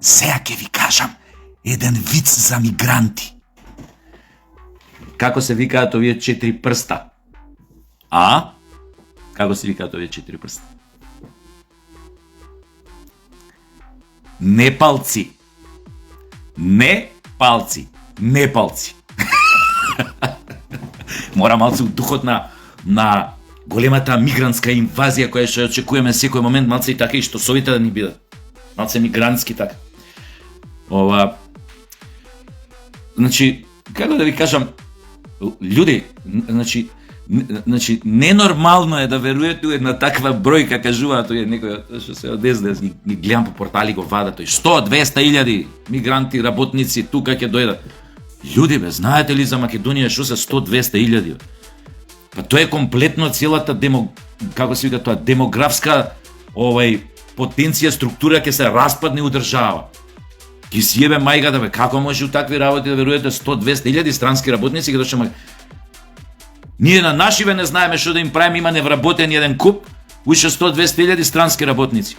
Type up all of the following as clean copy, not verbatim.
Сега ќе ви кажам еден виц за мигранти. Како се викаат овие 4 прста? А? Како се викаат овие 4 прста? Непалци. Не палци. Непалци. Мора малце духот на големата мигрантска инвазија која што очекуваме секој момент, малце и така и што совите да ни бидат. Малце мигрантски така. Значи, како да ви кажам, луѓе, значи ненормално е да верувате у една таква бројка, кажуваат тој некој што се одезде, ги гледам по портали го вада тој 100-200 000 мигранти, работници тука ќе дојдат. Луѓе, бе, знаете ли за Македонија што се 100-200 000? Па тоа е комплетно целата како се вика тоа, демографска потенција, структура ќе се распадне у држава. Ги сјебе мајката, бе, како може у такви работи да верувате 100-200 000 странски работници, ќе дошли. Ние на нашиве не знаеме што да им правиме, има невработен еден куп, уште 100-200 000 странски работници.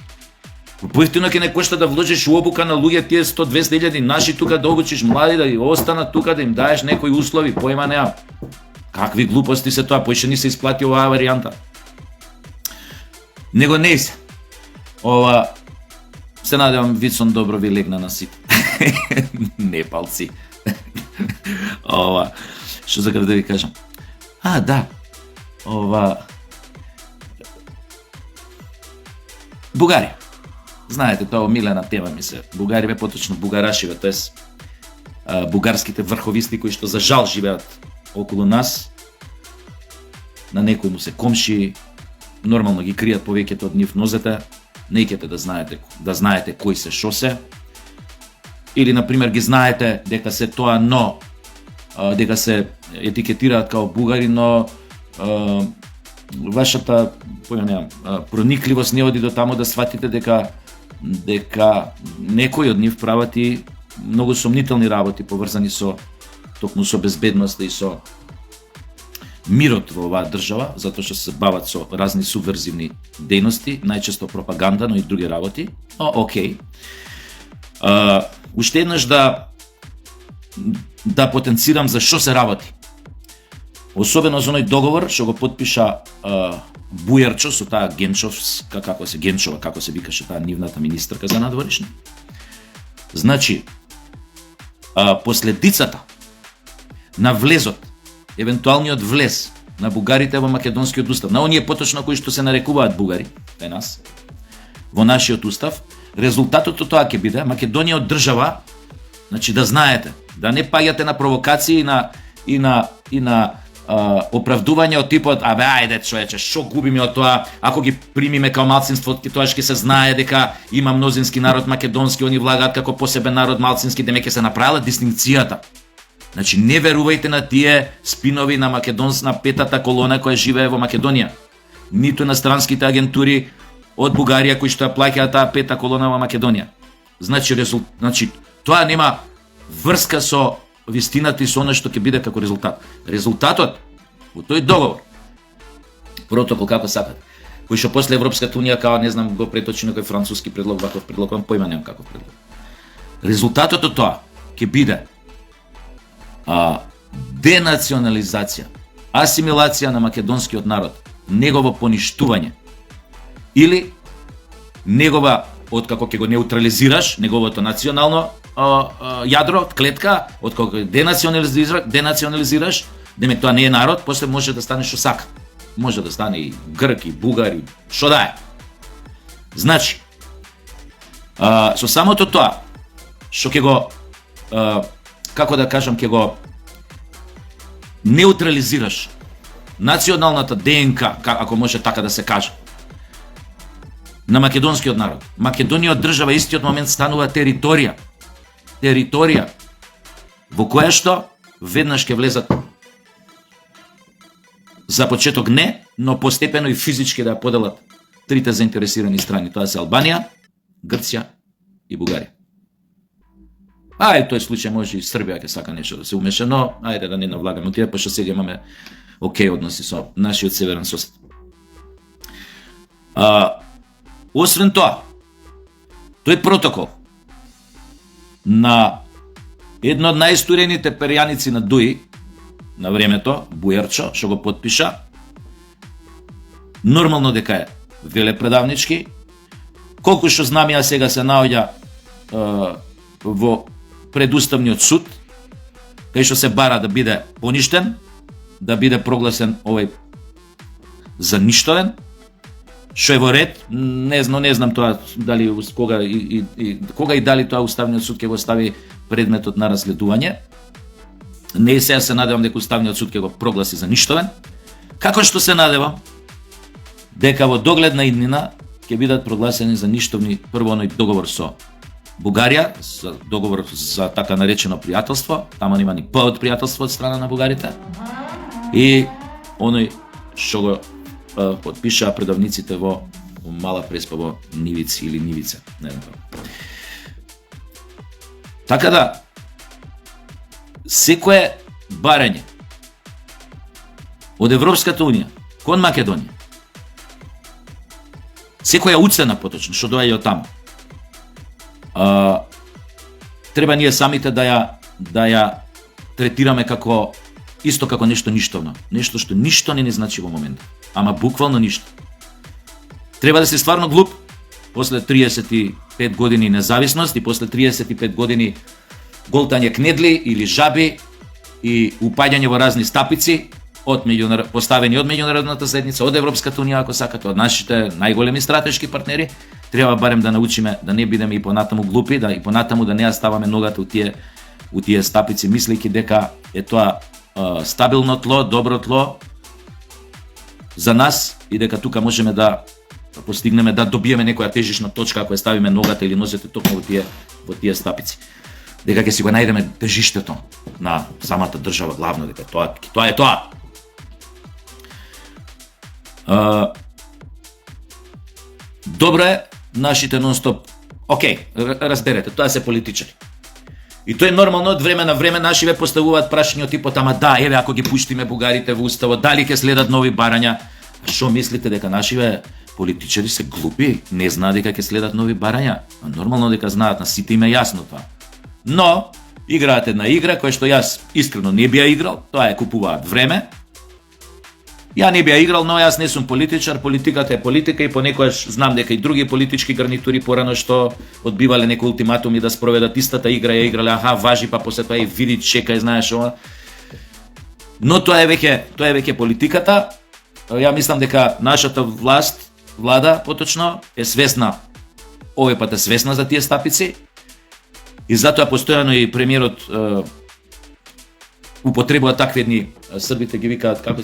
Поевтино ќе не кошта да вложиш у обука на луѓе тие 100-200 000 наши тука да обучиш млади да ги останат тука, да им даеш некои услови, појма неа. Какви глупости се тоа, поише ни се исплати оваа варијанта. Него не се. Се надевам вицон добро ви легна на сит. Непалци. Што сакав да ви кажам? Да. Бугарија. Знаете, тоа омилена тема ми се. Бугариве, поточно бугарашиве, тоест бугарските врховисти кои што за жал живеат околу нас. На некој му се комши, нормално ги кријат повеќето од нив нозете, не икете да знаете кои се шо се. Или на пример ги знаете дека се тоа, но дека се етикетираат као бугари, но вашата проникливост не оди до тамо да сватите дека некои од нив прават и многу сомнителни работи поврзани со токму со безбедноста и со мирот во оваа држава, затоа што се бават со разни субверзивни дејности, најчесто пропаганда, но и други работи. Окей. Уште еднаш да потенцирам за што се работи. Особено за оној договор што го потпиша Бујарчо со таа Генчовска, како се викаше таа нивната министерка за надворешни. Значи, последицата на влезот, евентуалниот влез на бугарите во македонскиот устав, на оние поточно кои што се нарекуваат бугари, кај нас, во нашиот устав, резултатот од тоа ќе биде Македонија од држава, значи да знаете, да не паѓате на провокации и на оправдување од типот ајде човече, што губиме од тоа, ако ги примиме као малцинство, тоа ќе се знае дека има мнозински народ македонски, они влагаат како посебен народ малцински, демек ќе се направила дистинкцијата. Значи не верувајте на тие спинови на македонска петата колона која живее во Македонија, ниту на странските агентури од Бугарија кои што ја плаќаат таа пета колона во Македонија. Значи тоа нема врска со вистината и со оно што ќе биде како резултат. Резултатот во тој договор, протокол како сакат, кој што после Европската унија као не знам го преточи некој француски предлог, ваков предлог, појма немам каков предлог. Резултатот од тоа ќе биде денационализација, асимилација на македонскиот народ, негово поништување или негова, откако ќе го неутрализираш неговото национално јадро, клетка, откако денационализираш, демек тоа не е народ, после може да стане што сака. Може да стане и грк, и бугар, и што да е. Значи, со самото тоа, што ќе го, како да кажам, ќе го неутрализираш националната ДНК, ако може така да се каже, на македонскиот народ. Македонија од држава истиот момент станува територија во која што веднаш ќе влезат, за почеток не, но постепено и физички да ја поделат трите заинтересирани страни. Тоа се Албанија, Грција и Бугарија. Тој случај може и Србија ќе сака нешто да се умеша, но ајде да не навлагаме тие, пошто сега имаме окей односи со нашиот северен сосед. Освен тоа, тој протокол на едно од најстурените перјаници на Дуи на времето, Буерчо, што го потпиша. Нормално дека е велепредавнички. Колку што знам, ја сега се наоѓа во предуставниот суд, кај што се бара да биде поништен, да биде прогласен овој за ништовен, што е во ред. Не знам тоа дали кога и дали тоа Уставниот суд ќе го стави предметот на разгледување. Не сега се надевам дека Уставниот суд ќе го прогласи за ништовен, како што се надевам дека во догледна иднина ќе бидат прогласени за ништовни прво оној договор со Бугарија, за договор за така наречено пријателство, таму нема ни П од пријателство од страна на бугарите, и оној што го подпишаа предавниците во Мала Преспа, во Нивици или Нивица, не знам. Така да, секое барање од Европската Унија кон Македонија, секоја уцена поточно што доаѓа од таму, треба ние самите да ја третираме како исто како нешто ништовно, нешто што ништо не значи во моментот, ама буквално ништо. Треба да се стварно глуп после 35 години независност и после 35 години голтање кнедли или жаби и упаѓање во разни стапици поставени од меѓународната заедница, од Европската Унија, ако сакате, од нашите најголеми стратешки партнери. Треба барем да научиме да не бидеме и понатаму глупи, да и понатаму да не ја ставаме ногата у тие стапици, мислејќи дека е тоа стабилно тло, добро тло за нас и дека тука можеме да постигнеме, да добиеме некоја тежишна точка ако ја ставиме ногата или носете токму во тие стапици. Дека ќе си го најдеме тежиштето на самата држава главно, дека тоа е тоа. Добро е нашите нон-стоп, разберете, тоа се политичари. И тоа е нормално, од време на време нашиве поставуваат прашања типот, ама да, еве ако ги пуштиме бугарите во уставот, дали ќе следат нови барања? Што мислите, дека нашиве политичари се глупи, не знаат дека ќе следат нови барања? Нормално дека знаат, на сите им е јасно тоа. Но играат една игра која што јас искрено не би ја играл, тоа е купуваат време. Ја не би ја играл, но јас не сум политичар, политиката е политика и понекогаш знам дека и други политички гарнитури порано што одбивале некои ултиматуми да спроведат истата игра, ја играле, важи, па после тоа и види, чекај, знаеш ова. Но тоа е веќе политиката. Ја мислам дека нашата влада поточно е свесна, овој пат е свесна за тие стапици и затоа постојано и премиерот употребува такви едни, србите ги викаат како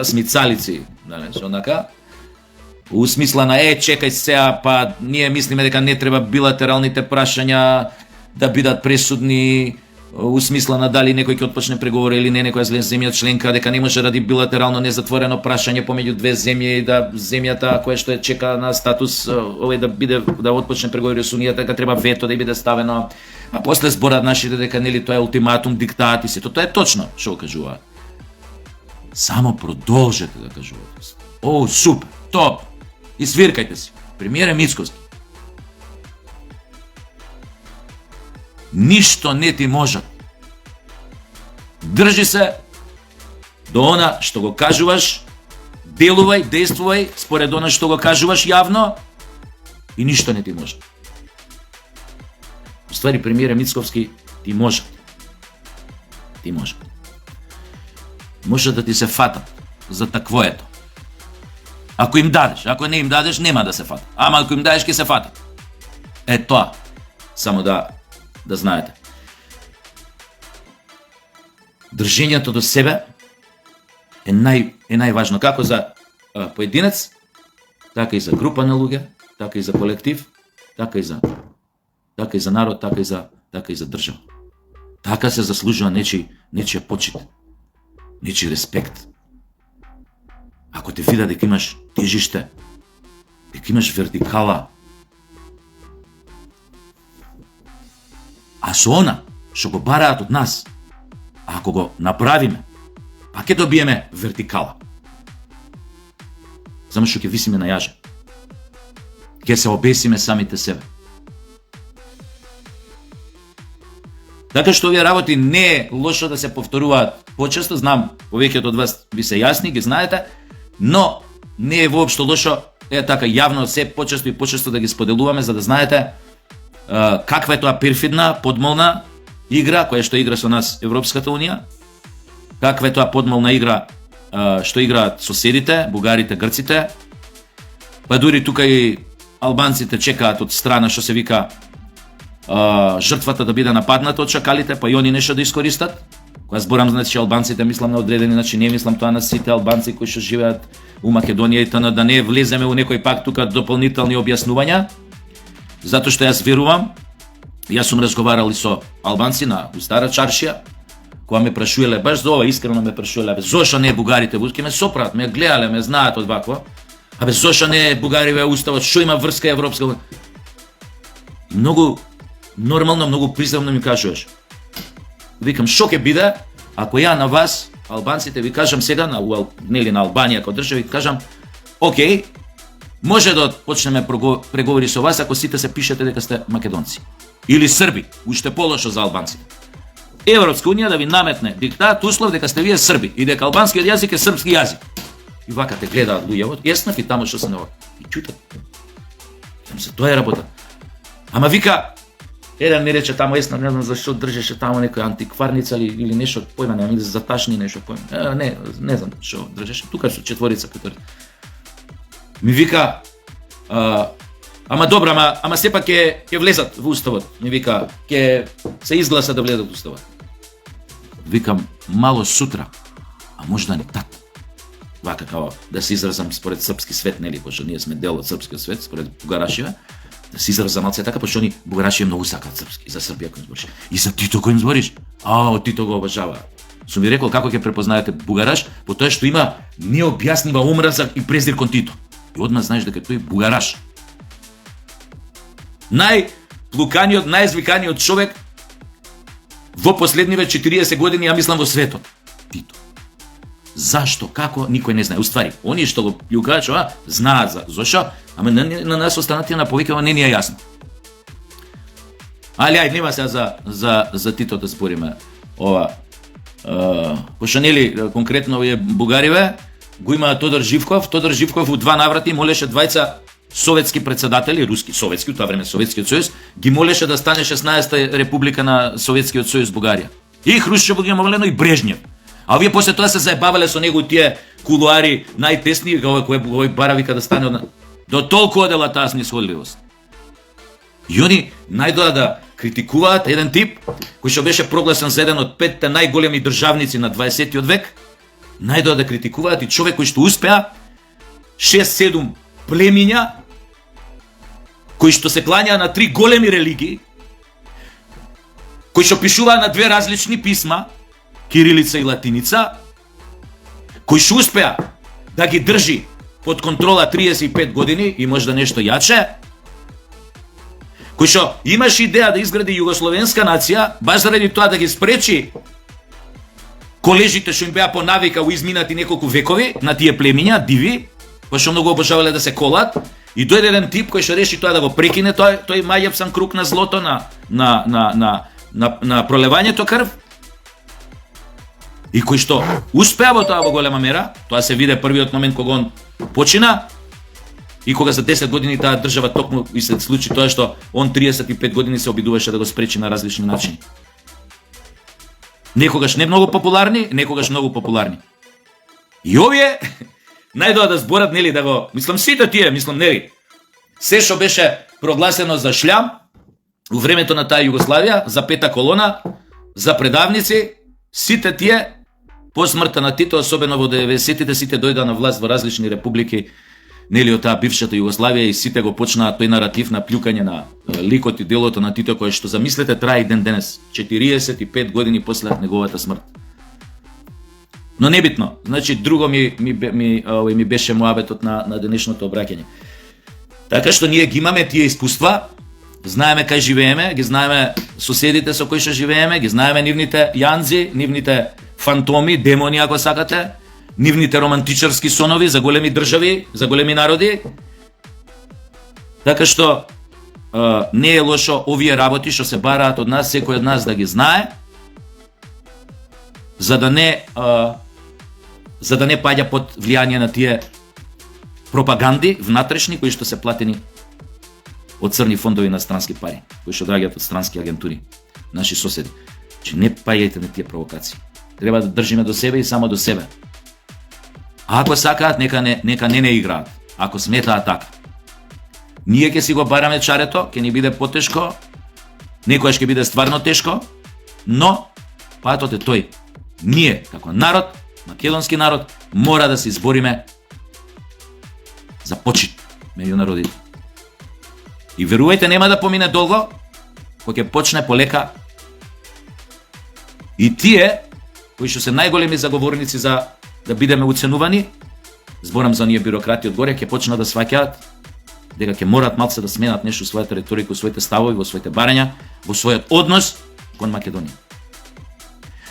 смицалици, знаеш, онака, у смисла на чекај сега, па ние мислиме дека не треба билатералните прашања да бидат пресудни, у смисла на дали некој ќе отпочне преговори или не, некоја земја членка, дека не може ради билатерално незатворено прашање помеѓу две земји и да земјата која што чека на статус овој да отпочне преговори со Унијата, дека треба вето да биде ставено. А после зборат нашите дека нели тоа е ултиматум, диктат и сето. Тоа е точно што кажуваат. Само продолжете да кажувате. Супер, топ. И свиркајте си. Премиер Мицковски. Ништо не ти можат. Држи се до она што го кажуваш, делувај, действувај според она што го кажуваш јавно и ништо не ти може. Ствари, премиер Мицковски, ти може. Ти може. Може да ти се фатат за таквоето. Ако им дадеш, ако не им дадеш, нема да се фатат. Ама ако им дадеш, ќе се фатат. Е тоа. Само да знаете. Држењето до себе е најважно, како за поединец, така и за група на луѓе, така и за колектив, така и за народ, така и за држава. Така се заслужува нечија почит, нечи респект. Ако те видат дека имаш тежиште, дека имаш вертикала, а со она што го бараат од нас, ако го направиме, па ќе добиеме вертикала. Само што ќе висиме на јаже. Ќе се обесиме самите себе. Така што овие работи не е лошо да се повторуваат почесто, знам, повеќето од вас ви се јасни, ги знаете, но не е воопшто лошо така јавно се почесто и почесто да ги споделуваме за да знаете каква е тоа перфидна, подмолна игра која што игра со нас Европската унија, каква е тоа подмолна игра што играат соседите, бугарите, грците, па дури тука и албанците чекаат од страна што се вика жртвата да биде нападната од шакалите, па и они нешто да искористат. Кога зборам значи албанците, мислам на одредени, значи не мислам тоа на сите албанци кои што живеат у Македонија и да не влеземе у некој пак тука дополнителни објаснувања, затоа што јас верувам, јас сум разговарал и со албанци у Стара Чаршија, кога ме прашувале баш за ова, искрено ме прашувале, зошто не бугарите вузки, ме сопрат, ме гледале, ме знаат од вакво. Зошто не бугариве уставот, што има врска европска? Многу нормално, многу приземно ми кажуваш. Викам, шо ќе биде ако ја на вас, албанците, ви кажам сега, на Албанија како држава, ви кажам, окей, може да почнеме преговори со вас ако сите се пишете дека сте македонци. Или срби, уште полошо за албанците. Европска унија да ви наметне диктат услов дека сте вие срби и дека албанскиот јазик е српски јазик. И вака те гледаат луѓето, јеснав и тамо што се нова. И чутат. За тоа е работа. Ама вика, еден ми рече тамо јеснав, не знам зашто држеше тамо некоја антикварница или нешто, појма немам, или за ташни нешто, појма. Не знам што држеше. Тука со четворица катори. Ми вика, ама добро, ама сепак ќе влезат во уставот. Ми вика, ќе се изгласа да влезат во уставот. Викам, мало сутра, а можда не тату. Вака као да се изразам според српски свет, нели, пошто ние сме дел од српскиот свет, според Бугарашија, да се изразам малце така, пошто они Бугарашија многу сакаат српски, за Србија кој збориш. И за Тито кој им збориш? Тито го обожава. Сум ви рекол како ќе препознаете бугараш, по тоа што има необјаснива омраза и презир кон Тито. И одма знаеш дека тој бугараш. Најплуканиот, најзвиканиот човек во последниве 40 години, ја мислам, во светот. Тито. Зашто, како, никој не знае. Уствари, они што го ја кажа, знаат зашо, ама на нас останатите на повеќе не ни е јасно. Али ајде, нема сега за Тито да спориме. Ова, пошто нели конкретно овие бугариве го има Тодор Живков. Тодор Живков у 2 наврати молеше двајца советски председатели, руски, советски, у тоа време Советскиот сојуз, ги молеше да стане 16-та република на Советскиот сојуз Бугарија. И Хрушчов ги молено и Брежнев. А овие после тоа се заебавале со него тие кулуари најтесни, кој бара вика да стане до толку одела таа снисходливост. И они најдоа да критикуваат еден тип кој што беше прогласен за еден од 5 најголеми државници на 20 век, најдоа да критикуваат и човек кој што успеа 6-7 племиња кои што се клањаа на 3 големи религии, кои што пишуваа на 2 различни писма, кирилица и латиница, кој што успеа да ги држи под контрола 35 години и можда нешто јаче, кој што имаше идеја да изгради југословенска нација, баш заради тоа да ги спречи колежите што им беа по навика у изминати неколку векови на тие племиња, диви, пошто многу обожавале да се колат, и дојде еден тип кој што реши тоа да го прекине тој мајапсан круг на злото на пролевањето крв, и кој што успеа во тоа во голема мера. Тоа се виде првиот момент кога он почина и кога за 10 години таа држава токму и се случи тоа што он 35 години се обидуваше да го спречи на различни начини. Некогаш не многу популарни, некогаш многу популарни. И овие најдоа да зборат, нели, да го, мислам сите тие, нели, се што беше прогласено за шлям у времето на таа Југославија, за пета колона, за предавници, сите тие по смртта на Тито, особено во 90-тите, сите дојдоа на власт во различни републики, нели, од таа бившата Југославија, и сите го почнаа тој наратив на плюкање на ликот и делото на Тито, кој што замислете трае и ден денес, 45 години после неговата смрт. Но небитно, значи друго ми беше муабетот на денешното обраќање. Така што ние ги имаме тие искуства, знаеме кај живееме, ги знаеме соседите со кои што живееме, ги знаеме нивните јанзи, нивните фантоми, демони ако сакате, нивните романтичарски сонови за големи држави, за големи народи. Така што не е лошо овие работи што се бараат од нас, секој од нас да ги знае, за да не паѓа под влијание на тие пропаганди внатрешни кои што се платени од црни фондови на странски пари, кои што доаѓаат од странски агентури, наши соседи. Че не паѓајте на тие провокации. Треба да држиме до себе и само до себе. А ако сакаат, нека не играат. Ако сметаат така. Ние ќе си го бараме чарето, ќе ни биде потешко, некојаш ќе биде стварно тешко, но патот е тој. Ние, како народ, македонски народ, мора да се избориме за почит меѓу народите. И верувајте, нема да помине долго, кога ќе почне полека и тие кои што се најголеми заговорници за да бидеме уценувани, зборам за оние бюрократи од горе, ќе почнат да сваќаат дека ќе морат малце да сменат нешто во својата реторика, во своите ставови, во своите барања, во својот однос кон Македонија.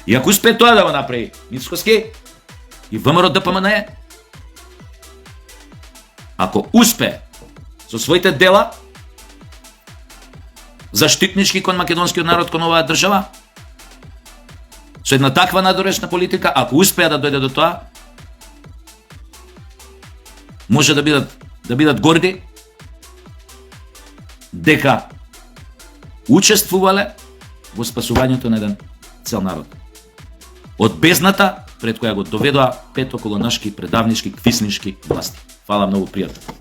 И ако успее тоа да го направи Мицкоски и ВМРО ДПМН, ако успее со своите дела заштитнички кон македонскиот народ, кон оваа држава, со една таква надорешна политика, ако успеа да дојде до тоа, може да бидат горди дека учествувале во спасувањето на еден цел народ од бездната пред која го доведоа петоколонашки, предавнички, квиснички власти. Фала многу, пријатно.